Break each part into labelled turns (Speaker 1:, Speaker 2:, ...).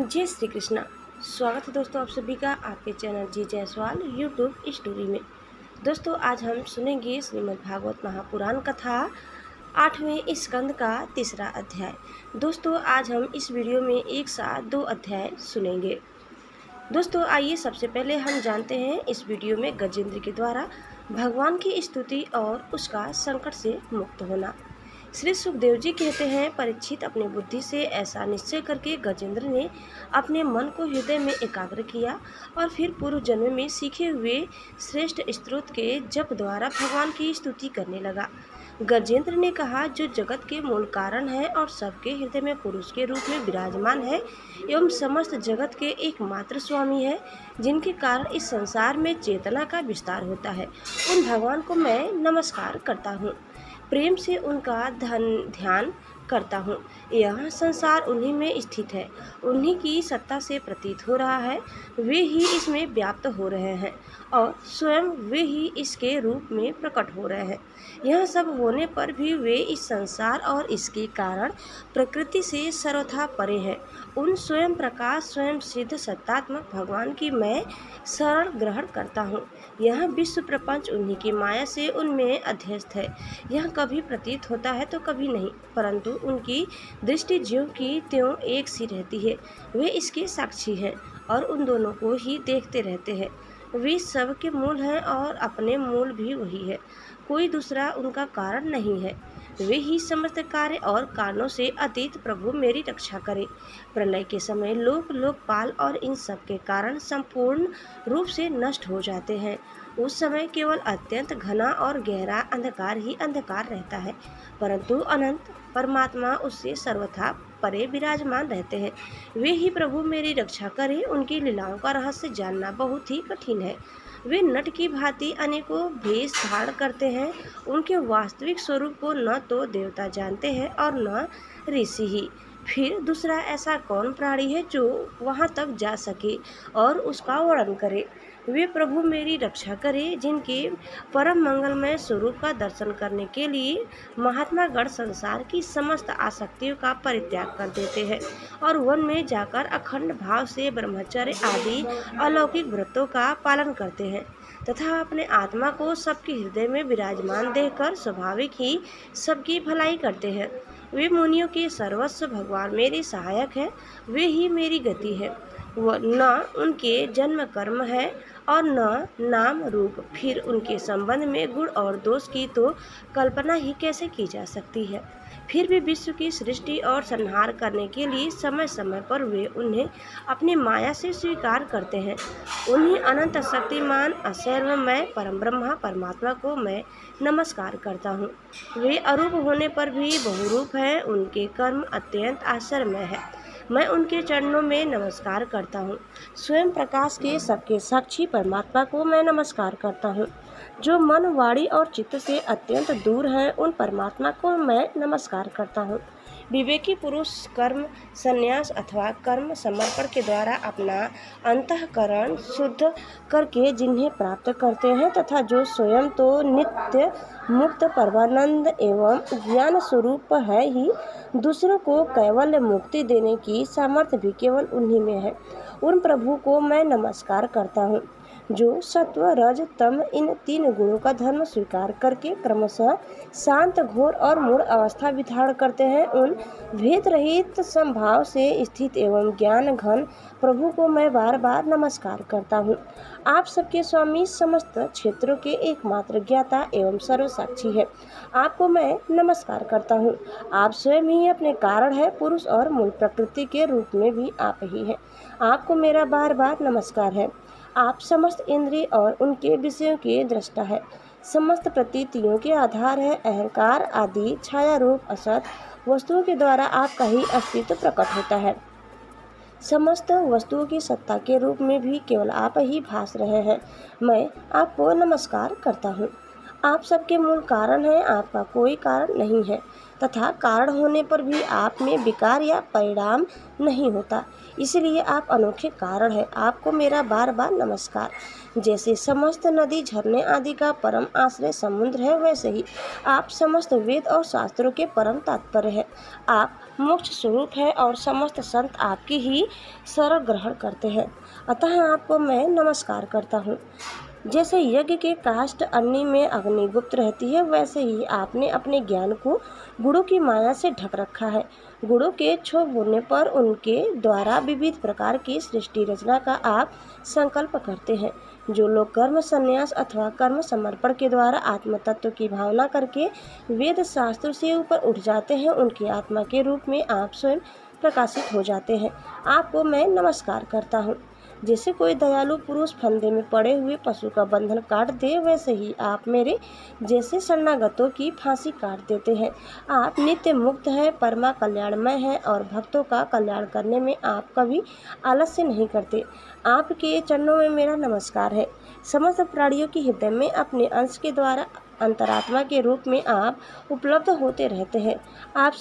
Speaker 1: जय श्री कृष्णा। स्वागत है दोस्तों आप सभी का आपके चैनल जी जायसवाल यूट्यूब स्टोरी में। दोस्तों आज हम सुनेंगे श्रीमद् भागवत महापुराण कथा 8वें स्कंद का 3रा अध्याय। दोस्तों आज हम इस वीडियो में एक साथ 2 अध्याय सुनेंगे। दोस्तों आइए सबसे पहले हम जानते हैं इस वीडियो में गजेंद्र के द्वारा भगवान की स्तुति और उसका संकट से मुक्त होना। श्री सुखदेव जी कहते हैं, परीक्षित अपनी बुद्धि से ऐसा निश्चय करके गजेंद्र ने अपने मन को हृदय में एकाग्र किया और फिर पूर्व जन्म में सीखे हुए श्रेष्ठ स्तोत्र के जप द्वारा भगवान की स्तुति करने लगा। गजेंद्र ने कहा, जो जगत के मूल कारण है और सबके हृदय में पुरुष के रूप में विराजमान है एवं समस्त जगत के एकमात्र स्वामी है, जिनके कारण इस संसार में चेतना का विस्तार होता है, उन भगवान को मैं नमस्कार करता हूँ, प्रेम से उनका ध्यान करता हूँ। यह संसार उन्हीं में स्थित है, उन्हीं की सत्ता से प्रतीत हो रहा है, वे ही इसमें व्याप्त हो रहे हैं और स्वयं वे ही इसके रूप में प्रकट हो रहे हैं। यह सब होने पर भी वे इस संसार और इसके कारण प्रकृति से सर्वथा परे हैं। उन स्वयं प्रकाश स्वयं सिद्ध सत्तात्मक भगवान की मैं शरण ग्रहण करता हूँ। यह विश्व प्रपंच उन्हीं की माया से उनमें अध्यस्त है। यह कभी प्रतीत होता है तो कभी नहीं, परंतु उनकी दृष्टि ज्यों की त्यों एक सी रहती है। वे इसके साक्षी हैं और उन दोनों को ही देखते रहते हैं। वे सब के मूल हैं और अपने मूल भी वही है, कोई दूसरा उनका कारण नहीं है। वे ही समस्त कार्य और कारणों से अतीत प्रभु मेरी रक्षा करें। प्रलय के समय लोक लोकपाल और इन सब के कारण संपूर्ण रूप से नष्ट हो जाते हैं। उस समय केवल अत्यंत घना और गहरा अंधकार ही अंधकार रहता है, परंतु अनंत परमात्मा उससे सर्वथा परे विराजमान रहते हैं। वे ही प्रभु मेरी रक्षा करें। उनकी लीलाओं का रहस्य जानना बहुत ही कठिन है। वे नट की भांति अनेकों भेष धारण करते हैं। उनके वास्तविक स्वरूप को न तो देवता जानते हैं और न ऋषि ही। फिर दूसरा ऐसा कौन प्राणी है जो वहां तक जा सके और उसका वर्णन करे। वे प्रभु मेरी रक्षा करें, जिनके परम मंगलमय स्वरूप का दर्शन करने के लिए महात्मा गण संसार की समस्त आसक्तियों का परित्याग कर देते हैं और वन में जाकर अखंड भाव से ब्रह्मचर्य आदि अलौकिक व्रतों का पालन करते हैं तथा अपने आत्मा को सबके हृदय में विराजमान देखकर स्वाभाविक ही सबकी भलाई करते हैं। वे मुनियों के सर्वस्व भगवान मेरे सहायक हैं। वे ही मेरी गति है, वह न उनके जन्म कर्म है और न नाम रूप। फिर उनके संबंध में गुण और दोष की तो कल्पना ही कैसे की जा सकती है। फिर भी विश्व की सृष्टि और संहार करने के लिए समय समय पर वे उन्हें अपनी माया से स्वीकार करते हैं। उन्हीं अनंत शक्तिमान असर्वमय परम ब्रह्मा परमात्मा को मैं नमस्कार करता हूँ। वे अरूप होने पर भी बहुरूप है। उनके कर्म अत्यंत आश्चर्यमय है। मैं उनके चरणों में नमस्कार करता हूँ। स्वयं प्रकाश के सबके साक्षी परमात्मा को मैं नमस्कार करता हूँ। जो मन वाणी और चित्त से अत्यंत दूर हैं, उन परमात्मा को मैं नमस्कार करता हूँ। विवेकी पुरुष कर्म संन्यास अथवा कर्म समर्पण के द्वारा अपना अंतःकरण शुद्ध करके जिन्हें प्राप्त करते हैं तथा जो स्वयं तो नित्य मुक्त परमानंद एवं ज्ञान स्वरूप है ही, दूसरों को कैवल्य मुक्ति देने की सामर्थ्य भी केवल उन्हीं में है। उन प्रभु को मैं नमस्कार करता हूँ जो सत्व रज तम इन 3 गुणों का धर्म स्वीकार करके क्रमशः शांत घोर और मूढ़ अवस्था विधारण करते हैं। उन भेद रहित संभाव से स्थित एवं ज्ञान घन प्रभु को मैं बार बार नमस्कार करता हूँ। आप सबके स्वामी, समस्त क्षेत्रों के एकमात्र ज्ञाता एवं सर्वसाक्षी है, आपको मैं नमस्कार करता हूँ। आप स्वयं ही अपने कारण है, पुरुष और मूल प्रकृति के रूप में भी आप ही है। आपको मेरा बार बार नमस्कार है। आप समस्त इंद्रिय और उनके विषयों के दृष्टा है, समस्त प्रतीतियों के आधार है। अहंकार आदि छाया रूप असत वस्तुओं के द्वारा आपका ही अस्तित्व प्रकट होता है। समस्त वस्तुओं की सत्ता के रूप में भी केवल आप ही भास रहे हैं। मैं आपको नमस्कार करता हूँ। आप सबके मूल कारण हैं, आपका कोई कारण नहीं है तथा कारण होने पर भी आप में विकार या परिणाम नहीं होता। इसलिए आप अनोखे कारण हैं। आपको मेरा बार बार नमस्कार। जैसे समस्त नदी, झरने आदि का परम आश्रय समुद्र है, वैसे ही आप समस्त वेद और शास्त्रों के परम तात्पर्य है। आप मोक्ष स्वरूप है और समस्त संत आपकी ही शरण ग्रहण करते हैं। अतः आपको मैं नमस्कार करता हूँ। जैसे यज्ञ के काष्ठ अग्नि में अग्नि गुप्त रहती है, वैसे ही आपने अपने ज्ञान को गुणों की माया से ढक रखा है। गुणों के क्षोभ होने पर उनके द्वारा विविध प्रकार की सृष्टि रचना का आप संकल्प करते हैं। जो लोग कर्म संन्यास अथवा कर्म समर्पण के द्वारा आत्म तत्व की भावना करके वेद शास्त्र से ऊपर उठ जाते हैं, उनकी आत्मा के रूप में आप स्वयं प्रकाशित हो जाते हैं। आपको मैं नमस्कार करता हूँ। जैसे कोई दयालु पुरुष फंदे में पड़े हुए पशु का बंधन काट दे, वैसे ही आप मेरे जैसे शरणागतों की फांसी काट देते हैं। आप नित्य मुक्त है, परमा कल्याणमय है और भक्तों का कल्याण करने में आप कभी आलस्य नहीं करते। आपके चरणों में मेरा नमस्कार है। समस्त प्राणियों के हृदय में अपने अंश के द्वारा अंतरात्मा के रूप में आप उपलब्ध होते रहते हैं। आप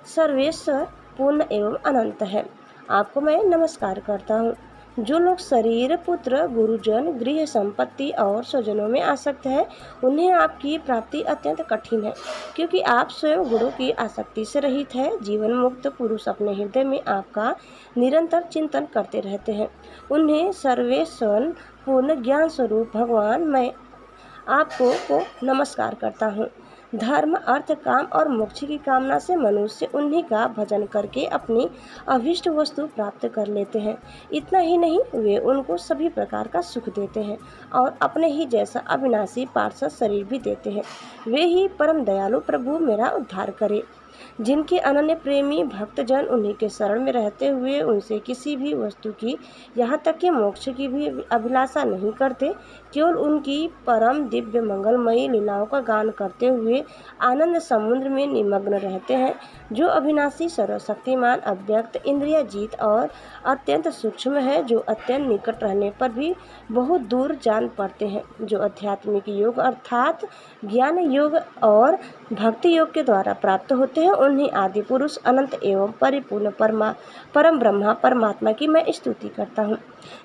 Speaker 1: सर्वेश्वर पूर्ण एवं अनंत है। आपको मैं नमस्कार करता हूँ। जो लोग शरीर, पुत्र, गुरुजन, गृह, संपत्ति और स्वजनों में आसक्त है, उन्हें आपकी प्राप्ति अत्यंत कठिन है, क्योंकि आप स्वयं गुणों की आसक्ति से रहित है। जीवन मुक्त पुरुष अपने हृदय में आपका निरंतर चिंतन करते रहते हैं। उन्हें सर्वेश्वर पूर्ण ज्ञान स्वरूप भगवान मैं आपको नमस्कार करता हूँ। धर्म, अर्थ, काम और मोक्ष की कामना से मनुष्य उन्हीं का भजन करके अपनी अभीष्ट वस्तु प्राप्त कर लेते हैं। इतना ही नहीं, वे उनको सभी प्रकार का सुख देते हैं और अपने ही जैसा अविनाशी पार्षद शरीर भी देते हैं। वे ही परम दयालु प्रभु मेरा उद्धार करे। जिनके अनन्य प्रेमी भक्तजन उन्हीं के शरण में रहते हुए उनसे किसी भी वस्तु की, यहाँ तक कि मोक्ष की भी अभिलाषा नहीं करते, केवल उनकी परम दिव्य मंगलमयी लीलाओं का गान करते हुए आनंद समुद्र में निमग्न रहते हैं। जो अविनाशी, सर्वशक्तिमान, अव्यक्त, इंद्रिय जीत और अत्यंत सूक्ष्म है, जो अत्यंत निकट रहने पर भी बहुत दूर जान पड़ते हैं, जो आध्यात्मिक योग अर्थात ज्ञान योग और भक्ति योग के द्वारा प्राप्त होते हैं, उन्हीं आदि पुरुष अनंत एवं परिपूर्ण परम ब्रह्मा परमात्मा की मैं स्तुति करता हूँ।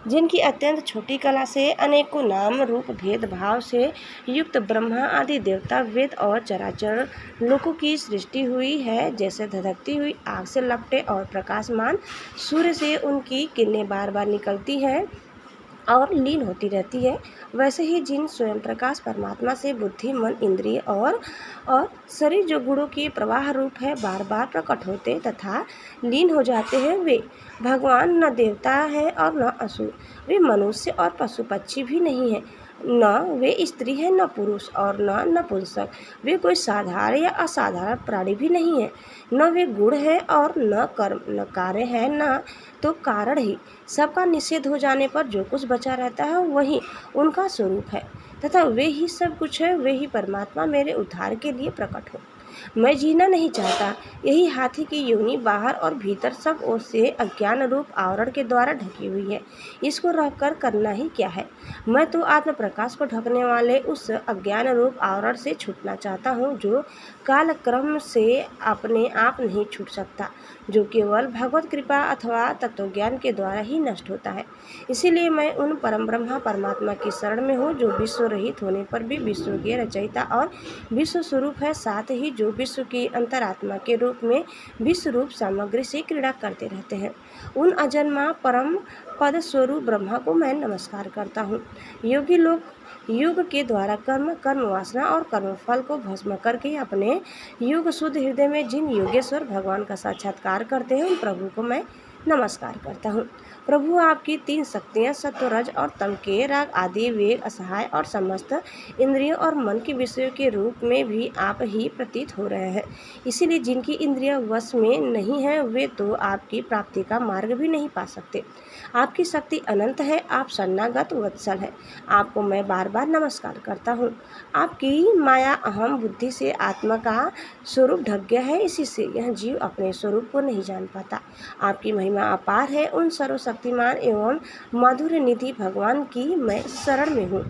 Speaker 1: जिनकी अत्यंत छोटी कला से अनेकों नाम रूप भेद भाव से युक्त ब्रह्मा आदि देवता, वेद और चराचर लोकों की सृष्टि हुई है। जैसे धधकती हुई आग से लपटे और प्रकाशमान सूर्य से उनकी किरणें बार बार निकलती हैं और लीन होती रहती है, वैसे ही जिन स्वयं प्रकाश परमात्मा से बुद्धि, मन, इंद्रिय और शरीर जो गुणों के प्रवाह रूप है बार बार प्रकट होते तथा लीन हो जाते हैं, वे भगवान न देवता है और न असुर। वे मनुष्य और पशु पक्षी भी नहीं है, न वे स्त्री है, न पुरुष और न नपुंसक। वे कोई साधारण या असाधारण प्राणी भी नहीं है, न वे गुण है और न कर्म, न कार्य है, न तो कारण ही। सबका निषेध हो जाने पर जो कुछ बचा रहता है वही उनका स्वरूप है तथा वे ही सब कुछ है। वे ही परमात्मा मेरे उद्धार के लिए प्रकट हो। मैं जीना नहीं चाहता। यही हाथी की योनि बाहर और भीतर सब ओर से अज्ञान रूप आवरण के द्वारा ढकी हुई है। इसको रहकर करना ही क्या है। मैं तो आत्म प्रकाश को ढकने वाले उस अज्ञान रूप आवरण से छूटना चाहता हूँ, जो काल क्रम से अपने आप नहीं छूट सकता, जो केवल भगवत कृपा अथवा तत्वज्ञान के द्वारा ही नष्ट होता है। इसीलिए मैं उन परम ब्रह्मा परमात्मा की शरण में हूँ, जो विश्व रहित होने पर भी विश्व के रचयिता और विश्व स्वरूप है, साथ ही जो विश्व की अंतरात्मा के रूप में विश्व रूप सामग्री से क्रीड़ा करते रहते हैं। उन अजन्मा परम पद स्वरूप ब्रह्मा को मैं नमस्कार करता हूँ। योगी लोग योग के द्वारा कर्म वासना और कर्म फल को भस्म करके अपने योग शुद्ध हृदय में जिन योगेश्वर भगवान का साक्षात्कार करते हैं, उन प्रभु को मैं नमस्कार करता हूँ। प्रभु, आपकी तीन शक्तियाँ सत्व, रज और तम के राग आदि वेग, असहाय और समस्त इंद्रियों और मन के विषयों के रूप में भी आप ही प्रतीत हो रहे हैं। इसीलिए जिनकी इंद्रियां वश में नहीं है, वे तो आपकी प्राप्ति का मार्ग भी नहीं पा सकते। आपकी शक्ति अनंत है, आप शरणागत वत्सल है। आपको मैं बार बार नमस्कार करता हूँ। आपकी माया अहम बुद्धि से आत्मा का स्वरूप ढक गया है, इसी से यह जीव अपने स्वरूप को नहीं जान पाता। आपकी महिमा अपार है। उन सर्वशक्तिमान एवं माधुर्य निधि भगवान की मैं शरण में हूँ।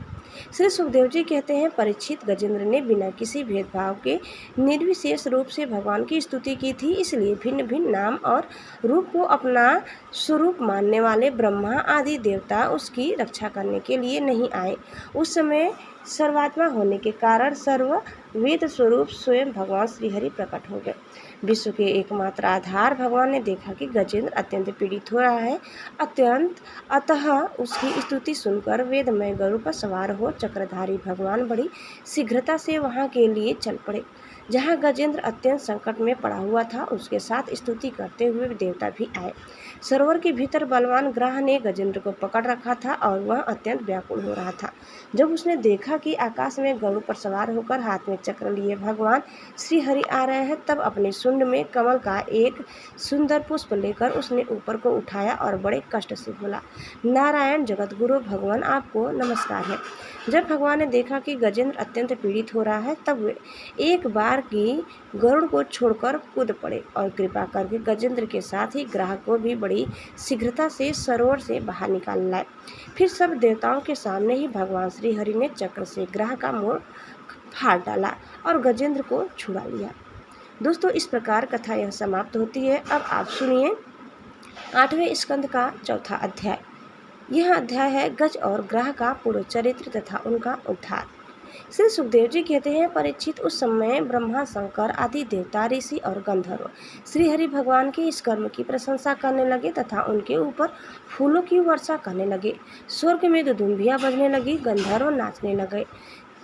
Speaker 1: श्री सुखदेव जी कहते हैं, परीक्षित, गजेंद्र ने बिना किसी भेदभाव के निर्विशेष रूप से भगवान की स्तुति की थी, इसलिए भिन्न भिन्न नाम और रूप को अपना स्वरूप मानने वाले ब्रह्मा आदि देवता उसकी रक्षा करने के लिए नहीं आए। उस समय सर्वात्मा होने के कारण सर्व वेद स्वरूप स्वयं भगवान श्रीहरि प्रकट हो गए। विश्व के एकमात्र आधार भगवान ने देखा कि गजेंद्र अत्यंत पीड़ित हो रहा है, अतः उसकी स्तुति सुनकर वेदमय गरुड़ पर सवार हो चक्रधारी भगवान बड़ी शीघ्रता से वहां के लिए चल पड़े। जहां गजेंद्र अत्यंत संकट में पड़ा हुआ था, उसके साथ स्तुति करते हुए देवता भी आए। सरोवर के भीतर बलवान ग्रह ने गजेंद्र को पकड़ रखा था और वह अत्यंत व्याकुल हो रहा था। जब उसने देखा कि आकाश में गरुड़ पर सवार होकर हाथ में चक्र लिए भगवान श्री हरि आ रहे हैं, तब अपने शुंड में कमल का एक सुंदर पुष्प लेकर उसने ऊपर को उठाया और बड़े कष्ट से बोला, नारायण जगतगुरु भगवान, आपको नमस्कार है। जब भगवान ने देखा कि गजेंद्र अत्यंत पीड़ित हो रहा है, तब वे एक बार की गरुड़ को छोड़कर कूद पड़े और कृपा करके गजेंद्र के साथ ही ग्रह को भी बड़ी शीघ्रता से सरोवर से बाहर निकाल लाए। फिर सब देवताओं के सामने ही भगवान श्री हरि ने चक्र से ग्रह का मोड़ फाड़ डाला और गजेंद्र को छुड़ा लिया। दोस्तों, इस प्रकार कथा यह समाप्त होती है। अब आप सुनिए 8वें स्कंद का चौथा अध्याय। यह अध्याय है गज और ग्रह का पूर्व चरित्र तथा उनका उद्धार। श्री सुखदेव जी कहते हैं, परीक्षित, उस समय ब्रह्मा, शंकर आदि देवता, ऋषि और गंधर्व श्रीहरि भगवान के इस कर्म की प्रशंसा करने लगे तथा उनके ऊपर फूलों की वर्षा करने लगे। स्वर्ग में दुदुम्बियां बजने लगी, गंधर्व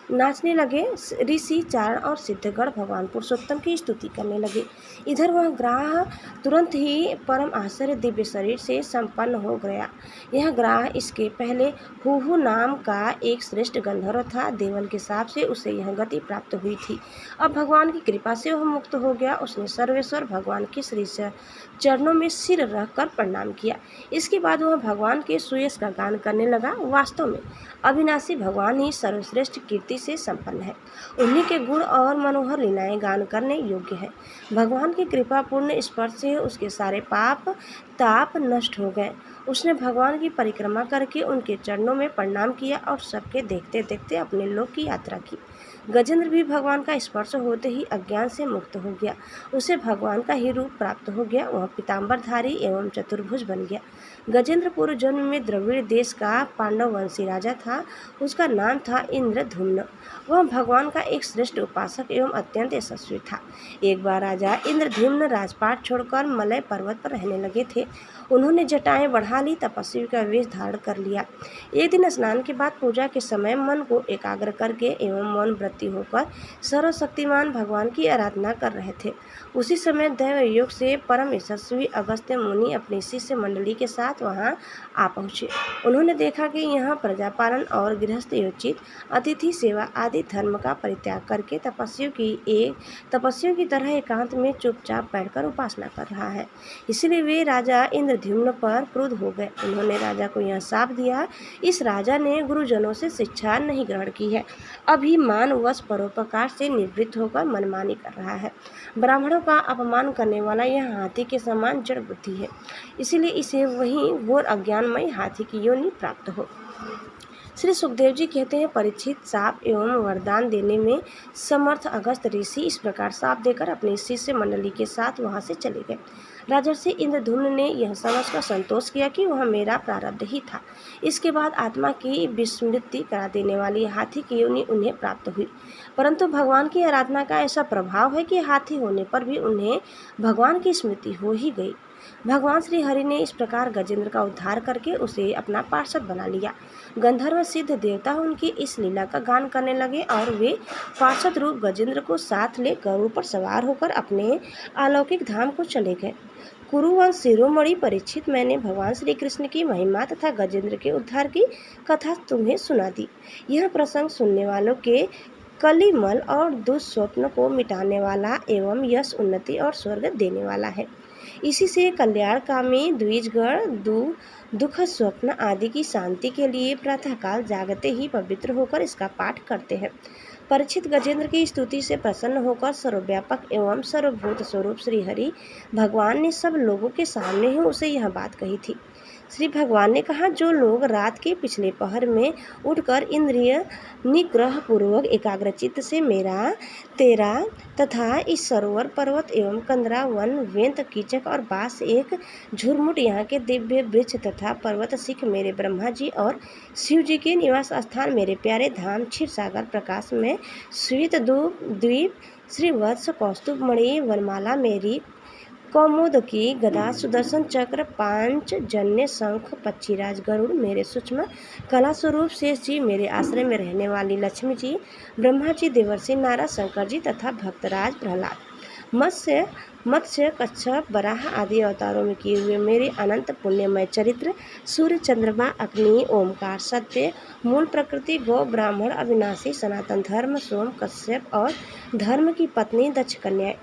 Speaker 1: नाचने लगे, ऋषि, चारण और सिद्धगण भगवान पुरुषोत्तम की स्तुति करने लगे। इधर वह ग्रह तुरंत ही परम आश्चर्य दिव्य शरीर से संपन्न हो गया। यह ग्रह इसके पहले हुहु नाम का एक श्रेष्ठ गंधर्व था। देवल के शाप से उसे यह गति प्राप्त हुई थी। अब भगवान की कृपा से वह मुक्त हो गया। उसने सर्वेश्वर भगवान के श्री चरणों में सिर रखकर प्रणाम किया। इसके बाद वह भगवान के सुयश का गान करने लगा। वास्तव में अविनाशी भगवान ही सर्वश्रेष्ठ कीर्ति से संपन्न है। उन्हीं के गुण और मनोहर लीलाएं गान करने योग्य है। भगवान की कृपा पूर्ण स्पर्श से उसके सारे पाप ताप नष्ट हो गए। उसने भगवान की परिक्रमा करके उनके चरणों में प्रणाम किया और सबके देखते देखते अपने लोक की यात्रा की। गजेंद्र भी भगवान का स्पर्श होते ही अज्ञान से मुक्त हो गया। उसे भगवान का ही रूप प्राप्त हो गया। वह पीताम्बरधारी एवं चतुर्भुज बन गया। गजेंद्र पूर्व जन्म में द्रविड़ देश का पांडव वंशी राजा था। उसका नाम था इंद्रधुम्न। वह भगवान का एक श्रेष्ठ उपासक एवं अत्यंत यशस्वी था। एक बार राजा इंद्रधुम्न राजपाट छोड़कर मलय पर्वत पर रहने लगे थे। उन्होंने जटाएं बढ़ा ली, तपस्वी का वेश धारण कर लिया। एक दिन स्नान के बाद पूजा के समय मन को एकाग्र करके एवं मौन वृत्ति होकर सर्वशक्तिमान भगवान की आराधना कर रहे थे। उसी समय दैव योग से परम यशस्वी अगस्त्य मुनि अपनी शिष्य मंडली के साथ वहां आ पहुँचे। उन्होंने देखा कि यहाँ प्रजापालन और गृहस्थ योचित अतिथि सेवा आदि धर्म का परित्याग करके तपस्वियों की तरह एकांत में चुपचाप बैठकर उपासना कर रहा है। इसलिए वे राजा इंद्रद्युम्न पर क्रुद्ध हो गए। उन्होंने राजा को यह शाप दिया, इस राजा ने गुरुजनों से शिक्षा नहीं ग्रहण की है, अभिमानवश परोपकार से निवृत्त होकर मनमानी कर रहा है। ब्राह्मणों का अपमान करने वाला यह हाथी के समान जड़ बुद्धि है, इसलिए इसे वही घोर अज्ञानमय हाथी की योनि प्राप्त हो। श्री सुखदेव जी कहते हैं, परीक्षित, शाप एवं वरदान देने में समर्थ अगस्त ऋषि इस प्रकार शाप देकर अपनी शिष्य मंडली के साथ वहां से चले गए। राजर्षि इंद्रधुम्न ने यह समझकर संतोष किया कि वह मेरा प्रारब्ध ही था। इसके बाद आत्मा की विस्मृति करा देने वाली हाथी की योनि उन्हें प्राप्त हुई। परंतु भगवान की आराधना का ऐसा प्रभाव है कि हाथी होने पर भी उन्हें भगवान की स्मृति हो ही गई। भगवान श्री हरि ने इस प्रकार गजेंद्र का उद्धार करके उसे अपना पार्षद बना लिया। गंधर्व सिद्ध देवता उनकी इस लीला का गान करने लगे और वे पार्षद रूप गजेंद्र को साथ ले गरुड़ पर सवार होकर अपने अलौकिक धाम को चले गए। कुरुवंश शिरोमणि परीक्षित, मैंने भगवान श्री कृष्ण की महिमा तथा गजेंद्र के उद्धार की कथा तुम्हें सुना दी। यह प्रसंग सुनने वालों के कलिमल और दुस्वप्न को मिटाने वाला एवं यश, उन्नति और स्वर्ग देने वाला है। इसी से कल्याणकामी द्विजगण दुख स्वप्न आदि की शांति के लिए प्रातःकाल जागते ही पवित्र होकर इसका पाठ करते हैं। परीक्षित, गजेंद्र की स्तुति से प्रसन्न होकर सर्वव्यापक एवं सर्वभूत स्वरूप श्रीहरि भगवान ने सब लोगों के सामने ही उसे यह बात कही थी। श्री भगवान ने कहा, जो लोग रात के पिछले पहर में उठकर इंद्रिय निग्रह पूर्वक एकाग्रचित्त से मेरा, तेरा तथा इस सरोवर, पर्वत एवं कंदरा, वन, वेंत, कीचक और बांस, एक झुरमुट, यहाँ के दिव्य वृक्ष तथा पर्वत शिख, मेरे ब्रह्मा जी और शिव जी के निवास स्थान, मेरे प्यारे धाम क्षीर सागर प्रकाश में श्वेत द्वीप, श्रीवत्स, कौस्तुभ मणि, वनमाला, मेरी कौमुदकी, गदा, सुदर्शन चक्र, पांचजन्य, शंख, पक्षीराज, गरुड़, मेरे सूक्ष्म कला स्वरूप शेष जी, मेरे आश्रय में रहने वाली लक्ष्मी जी, ब्रह्मा जी, देवर्षि नारद, शंकर जी तथा भक्तराज प्रहलाद, मत्स्य, कच्छप, वराह आदि अवतारों में किए हुए मेरे अनंत पुण्यमय चरित्र, सूर्य, चंद्रमा, अग्नि, ओमकार, सत्य, मूल प्रकृति, गौ, ब्राह्मण, अविनाशी, सनातन धर्म, सोम, कश्यप और धर्म की पत्नी दक्ष कन्या,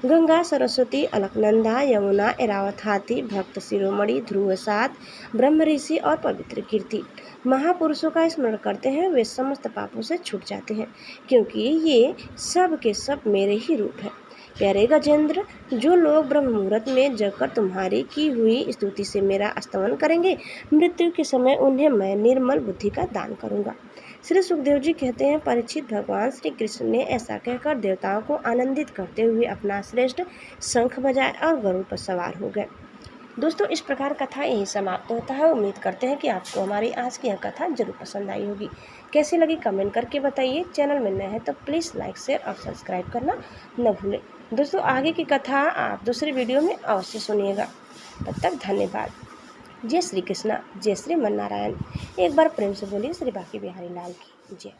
Speaker 1: गंगा, सरस्वती, अलकनंदा, यमुना, एरावत हाथी, भक्त शिरोमणि, ध्रुव सात, ब्रह्म ऋषि और पवित्र कीर्ति महापुरुषों का स्मरण करते हैं, वे समस्त पापों से छूट जाते हैं, क्योंकि ये सब के सब मेरे ही रूप हैं। प्यारे गजेंद्र, जो लोग ब्रह्म मुहूर्त में जगकर तुम्हारी की हुई स्तुति से मेरा स्तवन करेंगे, मृत्यु के समय उन्हें मैं निर्मल बुद्धि का दान करूंगा। श्री सुखदेव जी कहते हैं, परीक्षित, भगवान श्री कृष्ण ने ऐसा कहकर देवताओं को आनंदित करते हुए अपना श्रेष्ठ शंख बजाए और गरुड़ पर सवार हो गए। दोस्तों, इस प्रकार कथा यही समाप्त होता है। उम्मीद करते हैं कि आपको हमारी आज की यह कथा जरूर पसंद आई होगी। कैसी लगी कमेंट करके बताइए। चैनल में नए हैं तो प्लीज़ लाइक, शेयर और सब्सक्राइब करना न भूलें। दोस्तों, आगे की कथा आप दूसरे वीडियो में अवश्य सुनिएगा। तब तक धन्यवाद। जय श्री कृष्णा, जय श्री मन नारायण। एक बार प्रेम से बोलिए श्री बांके बिहारी लाल की जय।